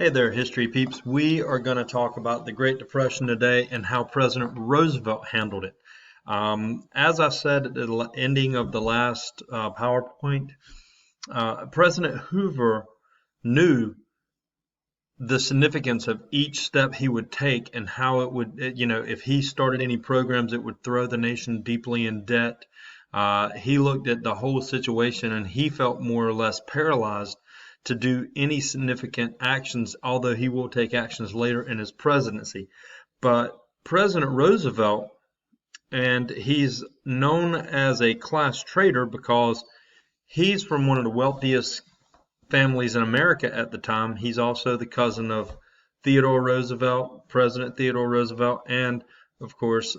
Hey there, history peeps. We are going to talk about the Great Depression today and how President Roosevelt handled it. As I said at the ending of the last PowerPoint, President Hoover knew the significance of each step he would take and how it would, if he started any programs, it would throw the nation deeply in debt. He looked at the whole situation and he felt more or less paralyzed to do any significant actions, although he will take actions later in his presidency. But President Roosevelt, and he's known as a class traitor because he's from one of the wealthiest families in America at the time. He's also the cousin of Theodore Roosevelt, President Theodore Roosevelt, and of course,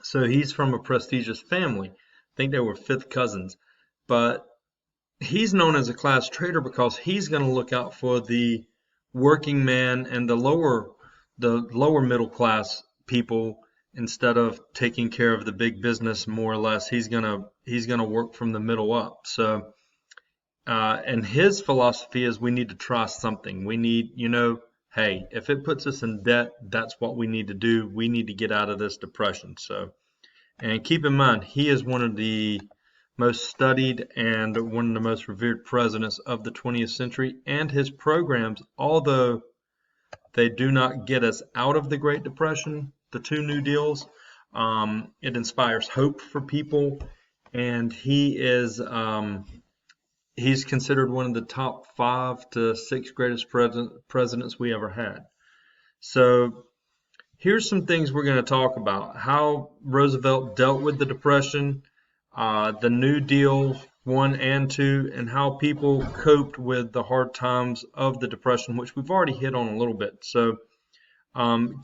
so he's from a prestigious family. I think they were fifth cousins, but he's known as a class traitor because he's going to look out for the working man and the lower middle class people instead of taking care of the big business. More or less, he's gonna work from the middle up. So, and his philosophy is we need to try something. We need, hey, if it puts us in debt, that's what we need to do. We need to get out of this depression. So, and keep in mind, he is one of the most studied and one of the most revered presidents of the 20th century, and his programs, although they do not get us out of the Great Depression, the two New Deals, it inspires hope for people, and he's considered one of the top 5 to 6 greatest presidents we ever had. So here's some things we're going to talk about: how Roosevelt dealt with the Depression, the New Deal 1 and 2, and how people coped with the hard times of the Depression, which we've already hit on a little bit. So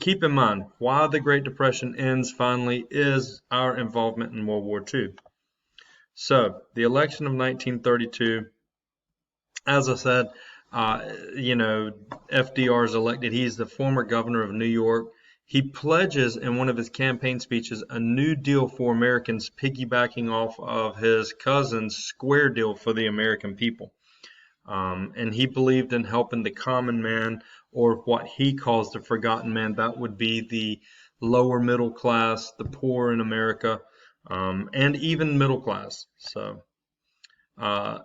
keep in mind, why the Great Depression ends finally is our involvement in World War II. So the election of 1932, as I said, FDR is elected. He's the former governor of New York. He pledges in one of his campaign speeches a New Deal for Americans, piggybacking off of his cousin's Square Deal for the American people. And he believed in helping the common man, or what he calls the forgotten man. That would be the lower middle class, the poor in America, and even middle class. So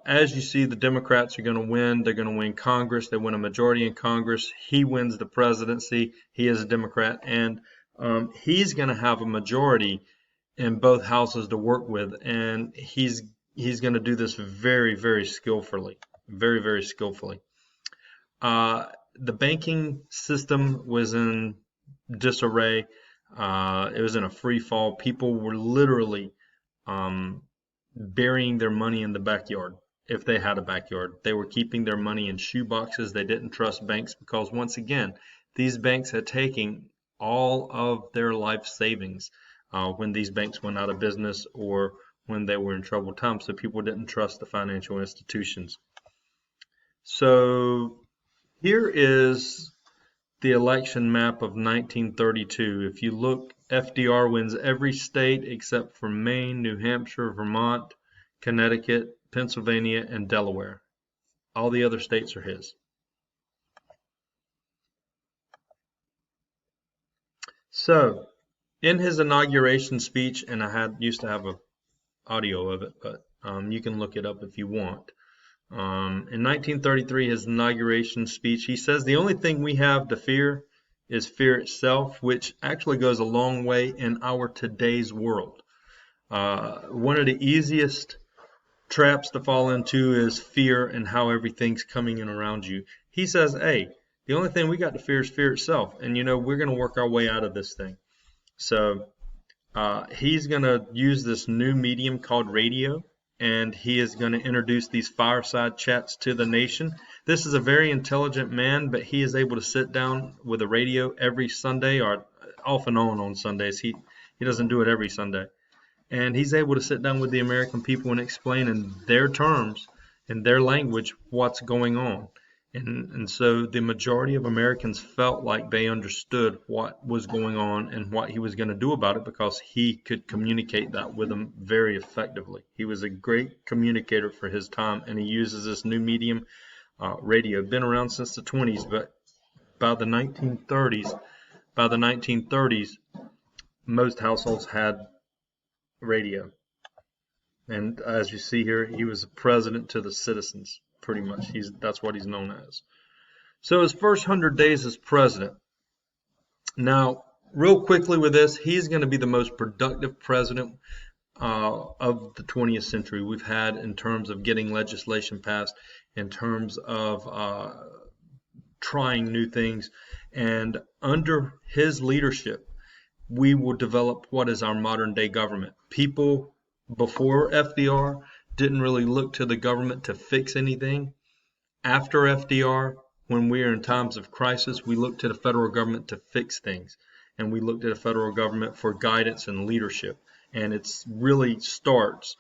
as you see, the Democrats are going to win. They're going to win Congress. They win a majority in Congress. He wins the presidency. He is a Democrat, and he's going to have a majority in both houses to work with, and he's going to do this very, very skillfully, very, very skillfully. The banking system was in disarray. It was in a free fall. People were literally burying their money in the backyard. If they had a backyard, they were keeping their money in shoe boxes. They didn't trust banks because, once again, these banks had taken all of their life savings when these banks went out of business or when they were in troubled times. So people didn't trust the financial institutions. So here is the election map of 1932. If you look, FDR wins every state except for Maine, New Hampshire, Vermont, Connecticut, Pennsylvania, and Delaware. All the other states are his. So, in his inauguration speech, and I used to have an audio of it, but you can look it up if you want. In 1933, his inauguration speech, he says, "The only thing we have to fear is fear itself," which actually goes a long way in our today's world. One of the easiest traps to fall into is fear and how everything's coming in around you. He says, hey, the only thing we got to fear is fear itself. And, we're going to work our way out of this thing. So he's going to use this new medium called radio, and he is going to introduce these fireside chats to the nation. This is a very intelligent man, but he is able to sit down with a radio every Sunday, or off and on Sundays. He doesn't do it every Sunday. And he's able to sit down with the American people and explain in their terms, in their language, what's going on. And so the majority of Americans felt like they understood what was going on and what he was going to do about it, because he could communicate that with them very effectively. He was a great communicator for his time, and he uses this new medium radio. Been around since the 20s, but by the 1930s, by the 1930s, most households had radio. And as you see here, he was a president to the citizens, pretty much. That's what he's known as. So his first 100 days as president. Now, real quickly with this, he's going to be the most productive president of the 20th century we've had in terms of getting legislation passed, in terms of trying new things. And under his leadership, we will develop what is our modern day government. People before FDR didn't really look to the government to fix anything. After FDR, when we are in times of crisis, we look to the federal government to fix things. And we look to the federal government for guidance and leadership. And it's really starts.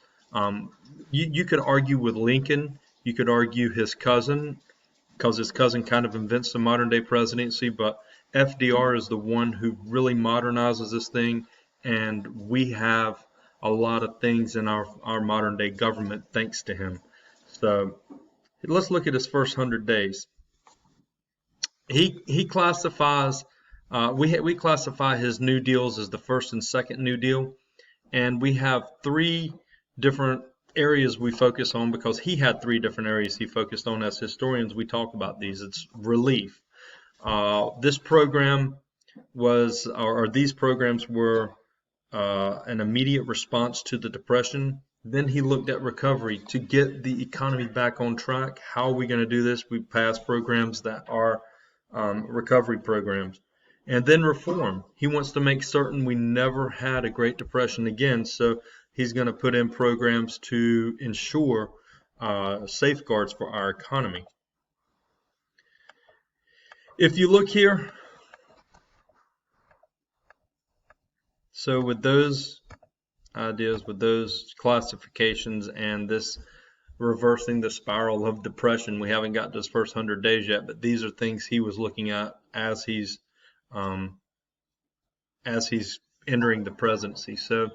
You could argue with Lincoln. You could argue his cousin, because his cousin kind of invents the modern day presidency. But FDR is the one who really modernizes this thing. And we have a lot of things in our modern day government thanks to him. So let's look at his first 100 days. He classifies, we classify his New Deals as the first and second New Deal. And we have three different areas we focus on because he had three different areas he focused on. As historians, we talk about these. It's relief. This program was, or these programs were an immediate response to the Depression. Then he looked at recovery to get the economy back on track. How are we going to do this? We passed programs that are recovery programs. And then reform. He wants to make certain we never had a Great Depression again. So he's going to put in programs to ensure safeguards for our economy. If you look here, so with those ideas, with those classifications, and this reversing the spiral of depression, we haven't got to his first 100 days yet, but these are things he was looking at as he's entering the presidency. So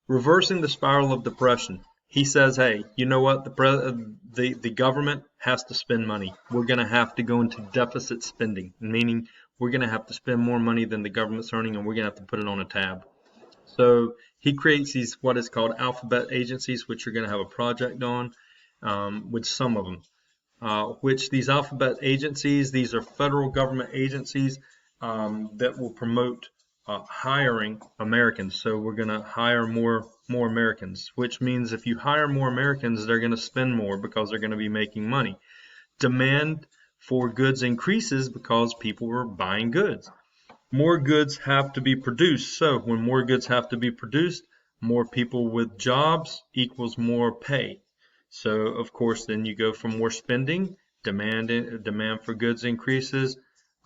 reversing the spiral of depression. He says, hey, you know what? The government has to spend money. We're going to have to go into deficit spending, meaning we're going to have to spend more money than the government's earning, and we're going to have to put it on a tab. So he creates these what is called alphabet agencies, which you're going to have a project on with some of them. Which these alphabet agencies, these are federal government agencies that will promote hiring Americans. So we're going to hire more Americans, which means if you hire more Americans, they're going to spend more because they're going to be making money. Demand for goods increases because people are buying goods. More goods have to be produced. So when more goods have to be produced, more people with jobs equals more pay. So of course, then you go from more spending, demand for goods increases.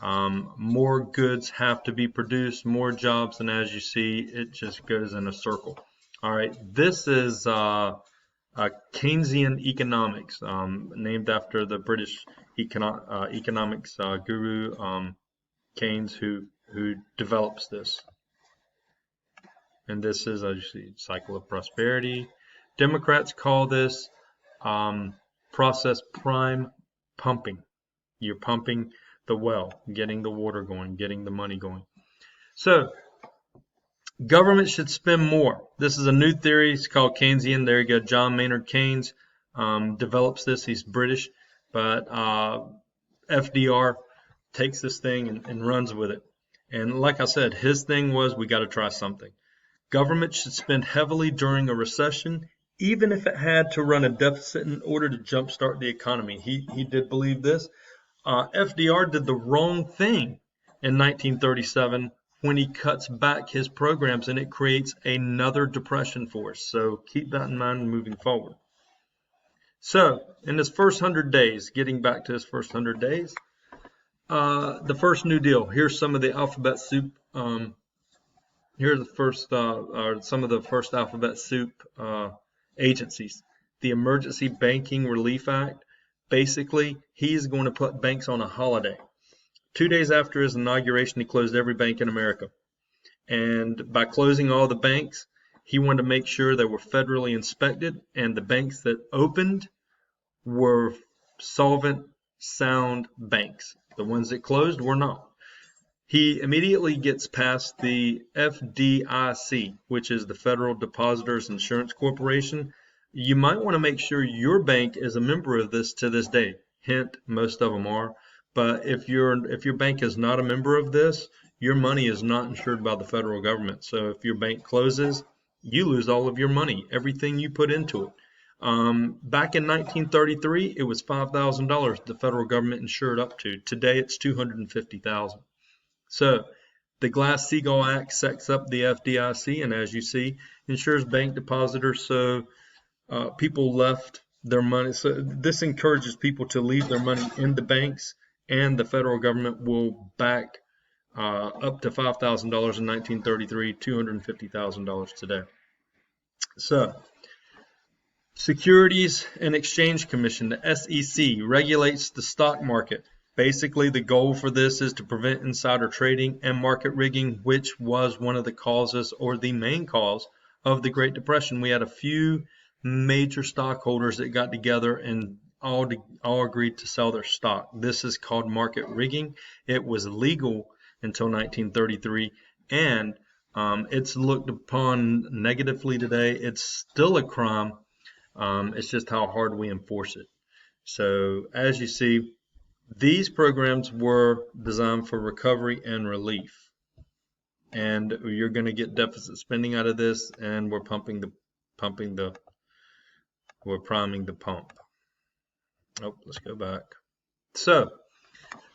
More goods have to be produced, more jobs, and as you see, it just goes in a circle. All right, this is Keynesian economics, named after the British economics guru Keynes, who develops this. And this is, as you see, cycle of prosperity. Democrats call this process prime pumping. You're pumping the well, getting the water going, getting the money going. So government should spend more. This is a new theory. It's called Keynesian. There you go. John Maynard Keynes develops this. He's British, but FDR takes this thing and runs with it. And like I said, his thing was we got to try something. Government should spend heavily during a recession, even if it had to run a deficit in order to jumpstart the economy. He did believe this. FDR did the wrong thing in 1937 when he cuts back his programs, and it creates another depression for us. So keep that in mind moving forward. So in his first 100 days, getting back to his first 100 days, the first New Deal. Here's some of the alphabet soup. Here are the first, or some of the first alphabet soup agencies. The Emergency Banking Relief Act. Basically, he's going to put banks on a holiday. 2 days after his inauguration, he closed every bank in America. And by closing all the banks, he wanted to make sure they were federally inspected, and the banks that opened were solvent, sound banks. The ones that closed were not. He immediately gets past the FDIC, which is the Federal Depositors Insurance Corporation. You might want to make sure your bank is a member of this to this day. Hint, most of them are. But if your bank is not a member of this, your money is not insured by the federal government. So if your bank closes, you lose all of your money, everything you put into it. Back in 1933, it was $5,000 the federal government insured up to. Today, it's $250,000. So the Glass-Steagall Act sets up the FDIC, and as you see, insures bank depositors. So people left their money. So this encourages people to leave their money in the banks, and the federal government will back up to $5,000 in 1933, $250,000 today. So Securities and Exchange Commission, the SEC, regulates the stock market. Basically, the goal for this is to prevent insider trading and market rigging, which was one of the causes, or the main cause, of the Great Depression. We had a few major stockholders that got together and all agreed to sell their stock. This is called market rigging. It was legal until 1933, and it's looked upon negatively today. It's still a crime. It's just how hard we enforce it. So as you see, these programs were designed for recovery and relief. And you're going to get deficit spending out of this, and we're priming the pump. Oh, let's go back. So,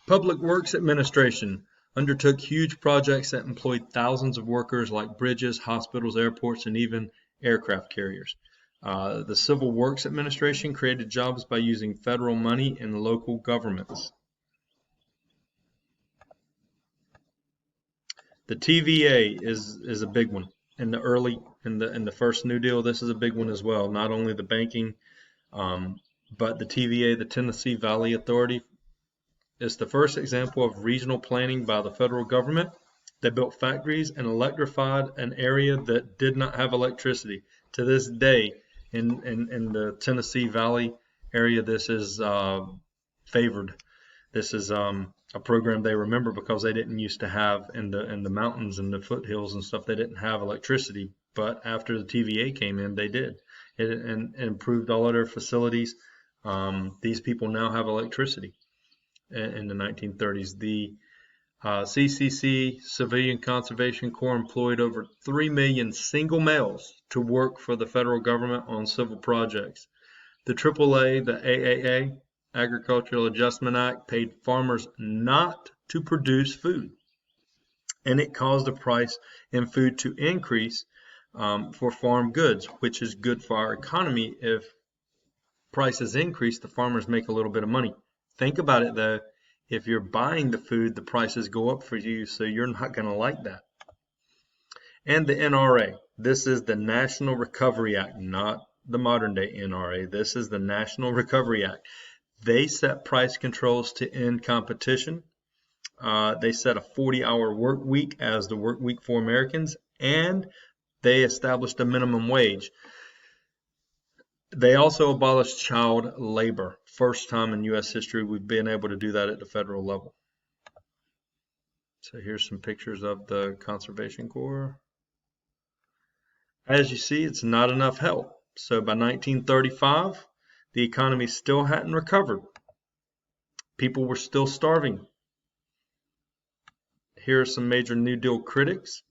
Public Works Administration undertook huge projects that employed thousands of workers, like bridges, hospitals, airports, and even aircraft carriers. The Civil Works Administration created jobs by using federal money in local governments. The TVA is a big one. In the first New Deal, this is a big one as well. Not only the banking, but the TVA, the Tennessee Valley Authority, is the first example of regional planning by the federal government. They built factories and electrified an area that did not have electricity. To this day, in the Tennessee Valley area, this is favored. This is a program they remember because they didn't used to have in the mountains and the foothills and stuff. They didn't have electricity, but after the TVA came in, they did. It improved all of their facilities. These people now have electricity. In the 1930s, the CCC, Civilian Conservation Corps, employed over 3 million single males to work for the federal government on civil projects. The AAA, the AAA, Agricultural Adjustment Act, paid farmers not to produce food, and it caused the price in food to increase for farm goods, which is good for our economy. If prices increase, the farmers make a little bit of money. Think about it though. If you're buying the food, the prices go up for you, so you're not going to like that. And the NRA. This is the National Recovery Act, not the modern day NRA. This is the National Recovery Act. They set price controls to end competition. They set a 40-hour work week as the work week for Americans, and they established a minimum wage. They also abolished child labor. First time in U.S. history we've been able to do that at the federal level. So here's some pictures of the Conservation Corps. As you see, it's not enough help. So by 1935, the economy still hadn't recovered. People were still starving. Here are some major New Deal critics.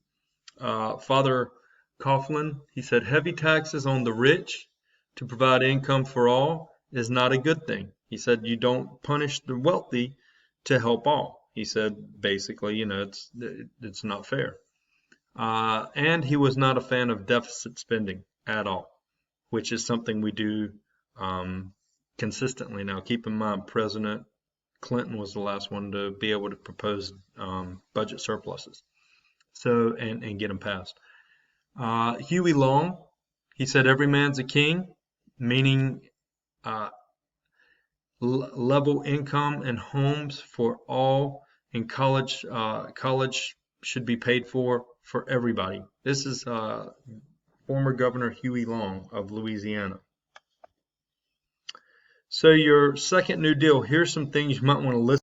Father Coughlin, he said, heavy taxes on the rich to provide income for all is not a good thing. He said, you don't punish the wealthy to help all. He said, basically, it's not fair. And he was not a fan of deficit spending at all, which is something we do consistently now. Keep in mind, President Clinton was the last one to be able to propose budget surpluses, so and get them passed. Huey Long, he said, every man's a king, meaning level income and homes for all, and college should be paid for everybody. This is former Governor Huey Long of Louisiana. So your second New Deal, here's some things you might want to listen